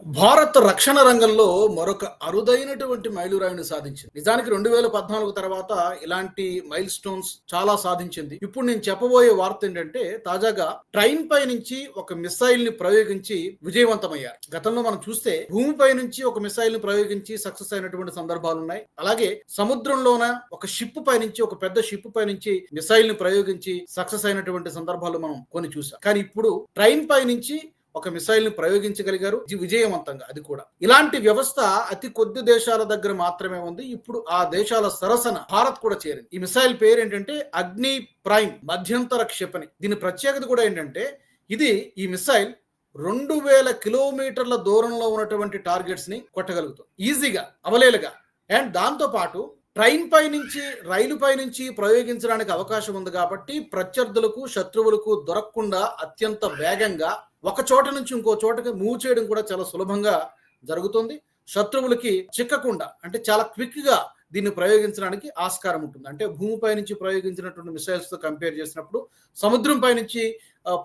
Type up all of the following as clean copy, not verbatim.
భారత్ రక్షణ రంగంలో మరొక అరుదైనటువంటి మైలురాయిని సాధించింది. నిజానికి 2014 తర్వాత ఇలాంటి మైల్ స్టోన్స్ చాలా సాధించింది. ఇప్పుడు నేను చెప్పబోయే వార్త ఏంటంటే తాజాగా ట్రైన్ పై నుంచి ఒక మిసైల్ ని ప్రయోగించి విజయవంతమయ్యారు. గతంలో మనం చూస్తే భూమిపై నుంచి ఒక మిసైల్ ని ప్రయోగించి సక్సెస్ అయినటువంటి సందర్భాలు ఉన్నాయి. అలాగే సముద్రంలోన ఒక షిప్ పై నుంచి ఒక పెద్ద షిప్ పై నుంచి మిసైల్ ని ప్రయోగించి సక్సెస్ అయినటువంటి సందర్భాలు మనం కొన్ని చూసాం. కానీ ఇప్పుడు ట్రైన్ పై నుంచి ఒక మిసైల్ ని ప్రయోగించగలిగారు విజయవంతంగా. అది కూడా ఇలాంటి వ్యవస్థ అతి కొద్ది దేశాల దగ్గర మాత్రమే ఉంది. ఇప్పుడు ఆ దేశాల సరసన భారత్ కూడా చేరింది. ఈ మిసైల్ పేరు ఏంటంటే అగ్ని ప్రైమ్ మధ్యంతర క్షిపణి. దీని ప్రత్యేకత కూడా ఏంటంటే ఈ మిసైల్ 2000 కిలోమీటర్ల దూరంలో ఉన్నటువంటి టార్గెట్స్ ని కొట్టగలుగుతుంది ఈజీగా, అవలేలుగా. అండ్ దాంతో పాటు ట్రైన్ పై నుంచి రైలు పై నుంచి ప్రయోగించడానికి అవకాశం ఉంది కాబట్టి ప్రత్యర్థులకు శత్రువులకు దొరకకుండా అత్యంత వేగంగా ఒక చోట నుంచి ఇంకో చోటకి మూవ్ చేయడం కూడా చాలా సులభంగా జరుగుతుంది. శత్రువులకి చిక్కకుండా అంటే చాలా క్విక్ గా దీన్ని ప్రయోగించడానికి ఆస్కారం ఉంటుంది. అంటే భూమిపై నుంచి ప్రయోగించినటువంటి మిసైల్స్ తో కంపేర్ చేసినప్పుడు, సముద్రం పై నుంచి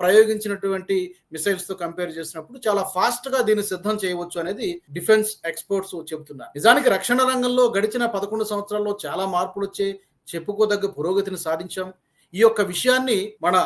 ప్రయోగించినటువంటి మిసైల్స్ తో కంపేర్ చేసినప్పుడు చాలా ఫాస్ట్ గా దీన్ని సిద్ధం చేయవచ్చు అనేది డిఫెన్స్ ఎక్స్పర్ట్స్ చెబుతున్నారు. నిజానికి రక్షణ రంగంలో గడిచిన 11 సంవత్సరాల్లో చాలా మార్పులు వచ్చే చెప్పుకోదగ్గ పురోగతిని సాధించాం. ఈ యొక్క విషయాన్ని మన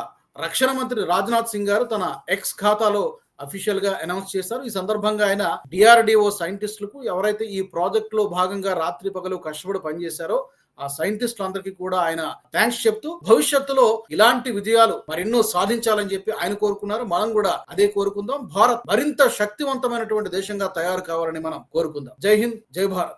రక్షణ మంత్రి రాజ్నాథ్ సింగ్ గారు తన ఎక్స్ ఖాతాలో అఫీషియల్ గా అనౌన్స్ చేశారు. ఈ సందర్భంగా ఆయన డిఆర్డిఓ సైంటిస్టులకు, ఎవరైతే ఈ ప్రాజెక్ట్ లో భాగంగా రాత్రి పగలు కష్టపడి పనిచేశారో ఆ సైంటిస్టులందరికీ కూడా ఆయన థ్యాంక్స్ చెప్తూ భవిష్యత్తులో ఇలాంటి విజయాలు మరెన్నో సాధించాలని చెప్పి ఆయన కోరుకున్నారు. మనం కూడా అదే కోరుకుందాం. భారత్ మరింత శక్తివంతమైనటువంటి దేశంగా తయారు కావాలని మనం కోరుకుందాం. జై హింద్, జై భారత్.